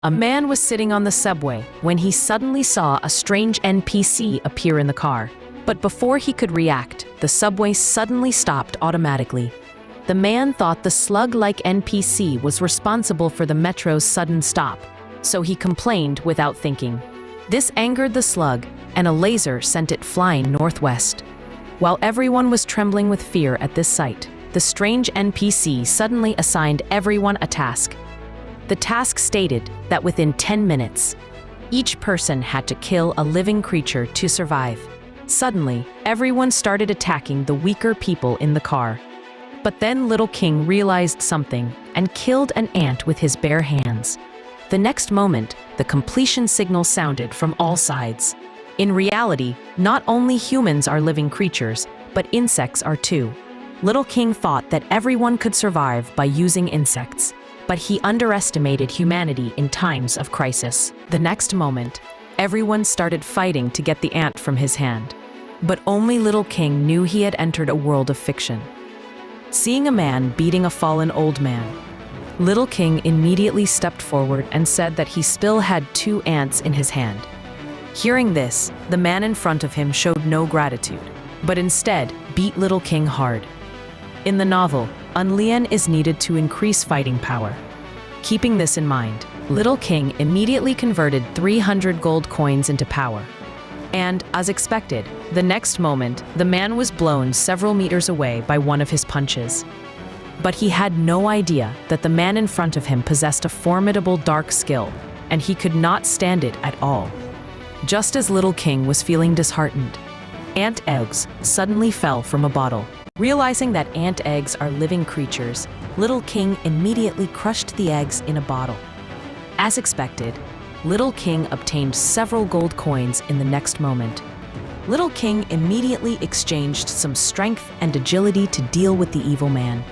A man was sitting on the subway when he suddenly saw a strange NPC appear in the car. But before he could react, the subway suddenly stopped automatically. The man thought the slug-like NPC was responsible for the metro's sudden stop, so he complained without thinking. This angered the slug, and a laser sent it flying northwest. While everyone was trembling with fear at this sight, the strange NPC suddenly assigned everyone a task. The task stated that within 10 minutes, each person had to kill a living creature to survive. Suddenly, everyone started attacking the weaker people in the car. But then Little King realized something and killed an ant with his bare hands. The next moment, the completion signal sounded from all sides. In reality, not only humans are living creatures, but insects are too. Little King thought that everyone could survive by using insects, but he underestimated humanity in times of crisis. The next moment, everyone started fighting to get the ant from his hand. But only Little King knew he had entered a world of fiction. Seeing a man beating a fallen old man, Little King immediately stepped forward and said that he still had 2 ants in his hand. Hearing this, the man in front of him showed no gratitude, but instead beat Little King hard. In the novel, Unlian is needed to increase fighting power. Keeping this in mind, Little King immediately converted 300 gold coins into power. And, as expected, the next moment, the man was blown several meters away by one of his punches. But he had no idea that the man in front of him possessed a formidable dark skill, and he could not stand it at all. Just as Little King was feeling disheartened, ant eggs suddenly fell from a bottle. Realizing that ant eggs are living creatures, Little King immediately crushed the eggs in a bottle. As expected, Little King obtained several gold coins in the next moment. Little King immediately exchanged some strength and agility to deal with the evil man.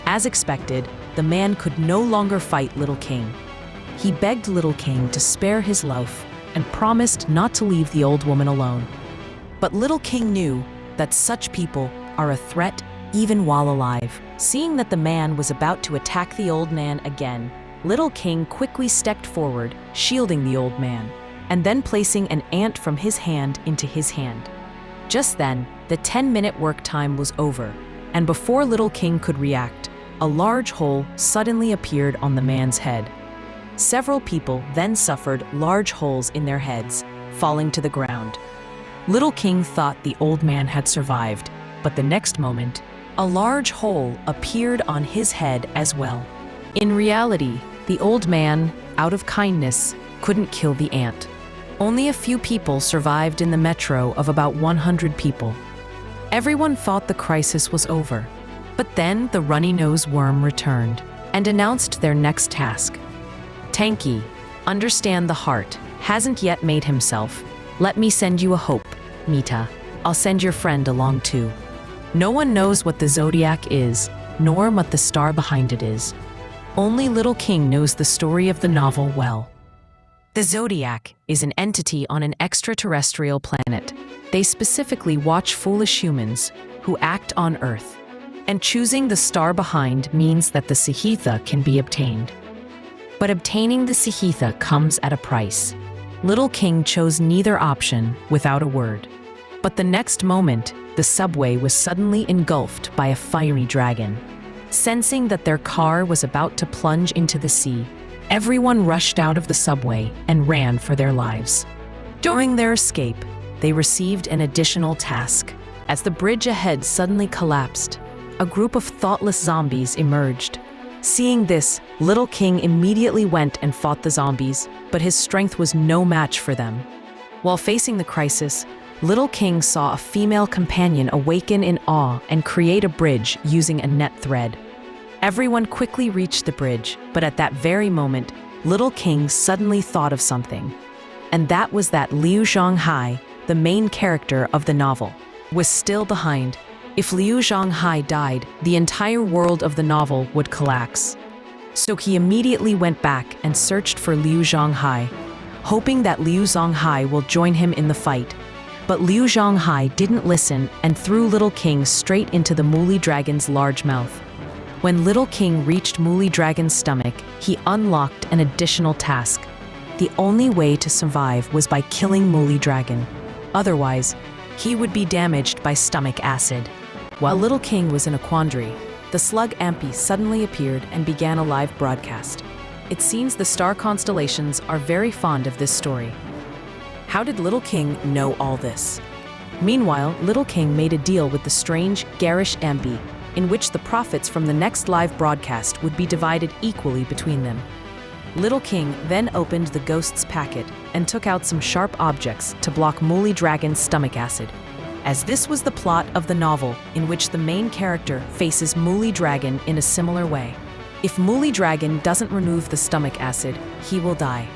As expected, the man could no longer fight Little King. He begged Little King to spare his life and promised not to leave the old woman alone. But Little King knew that such people are a threat even while alive. Seeing that the man was about to attack the old man again, Little King quickly stepped forward, shielding the old man, and then placing an ant from his hand into his hand. Just then, the 10-minute work time was over, and before Little King could react, a large hole suddenly appeared on the man's head. Several people then suffered large holes in their heads, falling to the ground. Little King thought the old man had survived, but the next moment, a large hole appeared on his head as well. In reality, the old man, out of kindness, couldn't kill the ant. Only a few people survived in the metro of about 100 people. Everyone thought the crisis was over, but then the runny-nosed worm returned and announced their next task. Tanky, understand the heart, hasn't yet made himself. Let me send you a hope, Mita. I'll send your friend along too. No one knows what the zodiac is, nor what the star behind it is. Only Little King knows the story of the novel well. The zodiac is an entity on an extraterrestrial planet. They specifically watch foolish humans who act on Earth. And choosing the star behind means that the Sahitha can be obtained. But obtaining the Sahitha comes at a price. Little King chose neither option without a word. But the next moment, the subway was suddenly engulfed by a fiery dragon. Sensing that their car was about to plunge into the sea, everyone rushed out of the subway and ran for their lives. During their escape, they received an additional task. As the bridge ahead suddenly collapsed, a group of thoughtless zombies emerged. Seeing this, Little King immediately went and fought the zombies, but his strength was no match for them. While facing the crisis, Little King saw a female companion awaken in awe and create a bridge using a net thread. Everyone quickly reached the bridge, but at that very moment, Little King suddenly thought of something. And that was that Liu Zhonghai, the main character of the novel, was still behind. If Liu Zhonghai died, the entire world of the novel would collapse. So he immediately went back and searched for Liu Zhonghai, hoping that Liu Zhonghai will join him in the fight. But Liu Zhonghai didn't listen and threw Little King straight into the Muli Dragon's large mouth. When Little King reached Mooly Dragon's stomach, he unlocked an additional task. The only way to survive was by killing Mooly Dragon. Otherwise, he would be damaged by stomach acid. While Little King was in a quandary, the slug Ampy suddenly appeared and began a live broadcast. It seems the star constellations are very fond of this story. How did Little King know all this? Meanwhile, Little King made a deal with the strange, garish Ampy, in which the profits from the next live broadcast would be divided equally between them. Little King then opened the ghost's packet and took out some sharp objects to block Mooly Dragon's stomach acid, as this was the plot of the novel in which the main character faces Mooly Dragon in a similar way. If Mooly Dragon doesn't remove the stomach acid, he will die.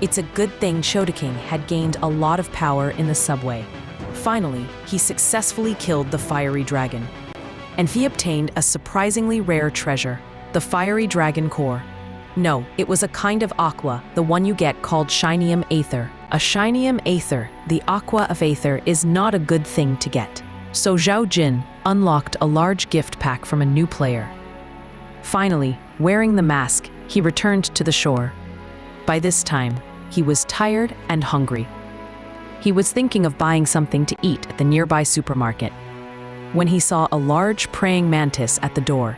It's a good thing King had gained a lot of power in the subway. Finally, he successfully killed the fiery dragon. And he obtained a surprisingly rare treasure, the fiery dragon core. No, it was a kind of aqua, the one you get called shinium aether. A shinium aether, the aqua of aether, is not a good thing to get. So Zhao Jin unlocked a large gift pack from a new player. Finally, wearing the mask, he returned to the shore. By this time, he was tired and hungry. He was thinking of buying something to eat at the nearby supermarket, when he saw a large praying mantis at the door.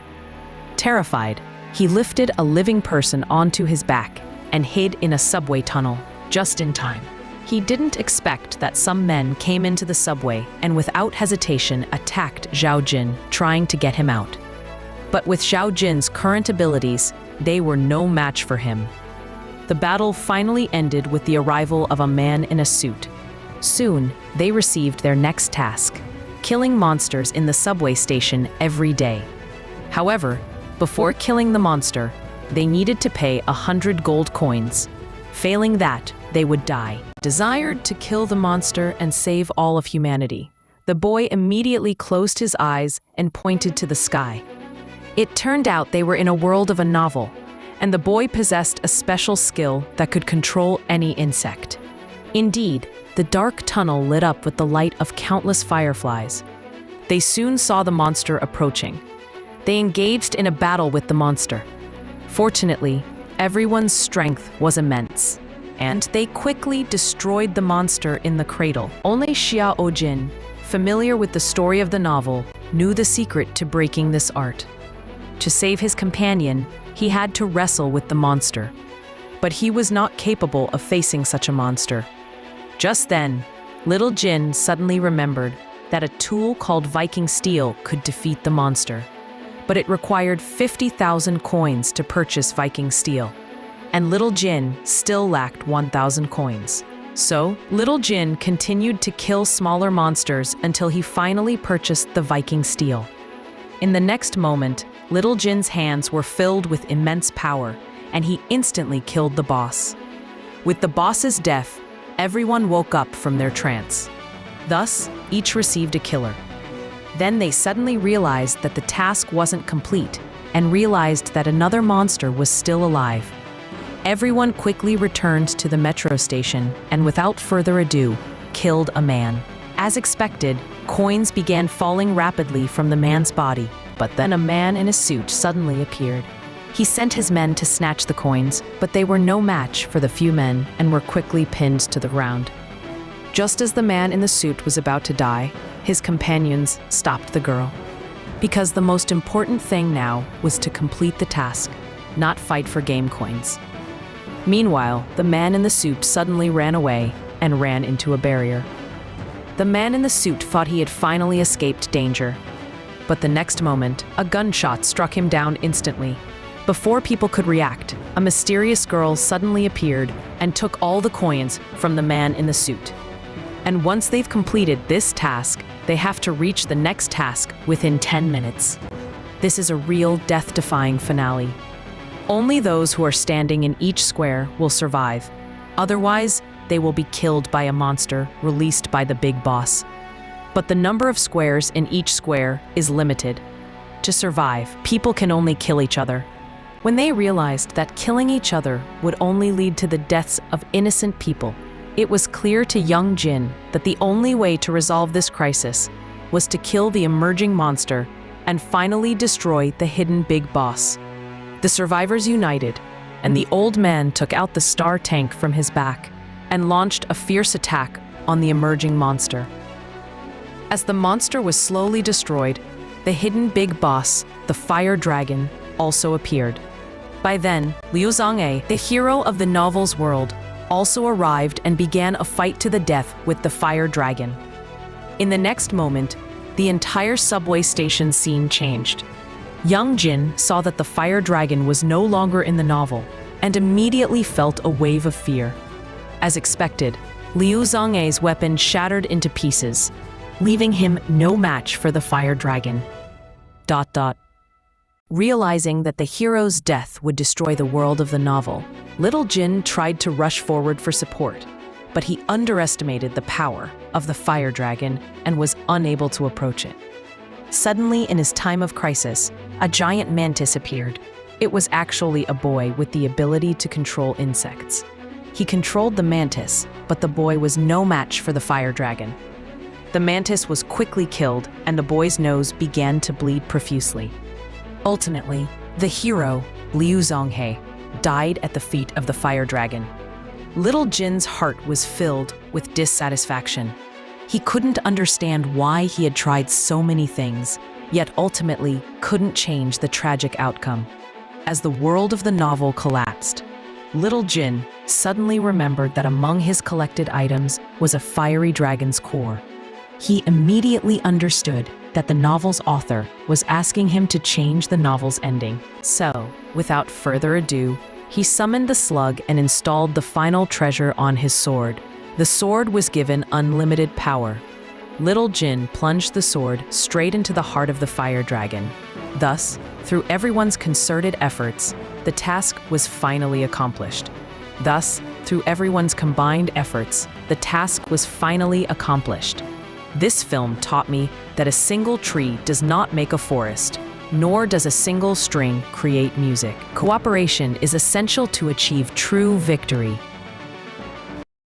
Terrified, he lifted a living person onto his back and hid in a subway tunnel, just in time. He didn't expect that some men came into the subway and without hesitation attacked Zhao Jin, trying to get him out. But with Zhao Jin's current abilities, they were no match for him. The battle finally ended with the arrival of a man in a suit. Soon, they received their next task: killing monsters in the subway station every day. However, before killing the monster, they needed to pay 100 gold coins. Failing that, they would die. Desired to kill the monster and save all of humanity. The boy immediately closed his eyes and pointed to the sky. It turned out they were in a world of a novel, and the boy possessed a special skill that could control any insect. Indeed, the dark tunnel lit up with the light of countless fireflies. They soon saw the monster approaching. They engaged in a battle with the monster. Fortunately, everyone's strength was immense, and they quickly destroyed the monster in the cradle. Only Xiao Jin, familiar with the story of the novel, knew the secret to breaking this art. To save his companion, he had to wrestle with the monster. But he was not capable of facing such a monster. Just then, Little Jin suddenly remembered that a tool called Viking steel could defeat the monster. But it required 50,000 coins to purchase Viking steel, and Little Jin still lacked 1,000 coins. So, Little Jin continued to kill smaller monsters until he finally purchased the Viking steel. In the next moment, Little Jin's hands were filled with immense power, and he instantly killed the boss. With the boss's death, everyone woke up from their trance. Thus, each received a killer. Then they suddenly realized that the task wasn't complete, and realized that another monster was still alive. Everyone quickly returned to the metro station, and without further ado, killed a man. As expected, coins began falling rapidly from the man's body, but then a man in a suit suddenly appeared. He sent his men to snatch the coins, but they were no match for the few men and were quickly pinned to the ground. Just as the man in the suit was about to die, his companions stopped the girl. Because the most important thing now was to complete the task, not fight for game coins. Meanwhile, the man in the suit suddenly ran away and ran into a barrier. The man in the suit thought he had finally escaped danger. But the next moment, a gunshot struck him down instantly. Before people could react, a mysterious girl suddenly appeared and took all the coins from the man in the suit. And once they've completed this task, they have to reach the next task within 10 minutes. This is a real death-defying finale. Only those who are standing in each square will survive. Otherwise, they will be killed by a monster released by the big boss. But the number of squares in each square is limited. To survive, people can only kill each other. When they realized that killing each other would only lead to the deaths of innocent people, it was clear to young Jin that the only way to resolve this crisis was to kill the emerging monster and finally destroy the hidden big boss. The survivors united, and the old man took out the star tank from his back and launched a fierce attack on the emerging monster. As the monster was slowly destroyed, the hidden big boss, the fire dragon, also appeared. By then, Liu Zhonghe, the hero of the novel's world, also arrived and began a fight to the death with the fire dragon. In the next moment, the entire subway station scene changed. Young Jin saw that the fire dragon was no longer in the novel and immediately felt a wave of fear. As expected, Liu Zhonghe's weapon shattered into pieces, leaving him no match for the fire dragon. Realizing that the hero's death would destroy the world of the novel, little Jin tried to rush forward for support, but he underestimated the power of the fire dragon and was unable to approach it. Suddenly, in his time of crisis, a giant mantis appeared. It was actually a boy with the ability to control insects. He controlled the mantis, but the boy was no match for the fire dragon. The mantis was quickly killed, and the boy's nose began to bleed profusely. Ultimately, the hero, Liu Zhonghe, died at the feet of the fire dragon. Little Jin's heart was filled with dissatisfaction. He couldn't understand why he had tried so many things, yet ultimately couldn't change the tragic outcome. As the world of the novel collapsed, little Jin suddenly remembered that among his collected items was a fiery dragon's core. He immediately understood that the novel's author was asking him to change the novel's ending. So, without further ado, he summoned the slug and installed the final treasure on his sword. The sword was given unlimited power. Little Jin plunged the sword straight into the heart of the fire dragon. Thus, through everyone's concerted efforts, the task was finally accomplished. This film taught me that a single tree does not make a forest, nor does a single string create music. Cooperation is essential to achieve true victory.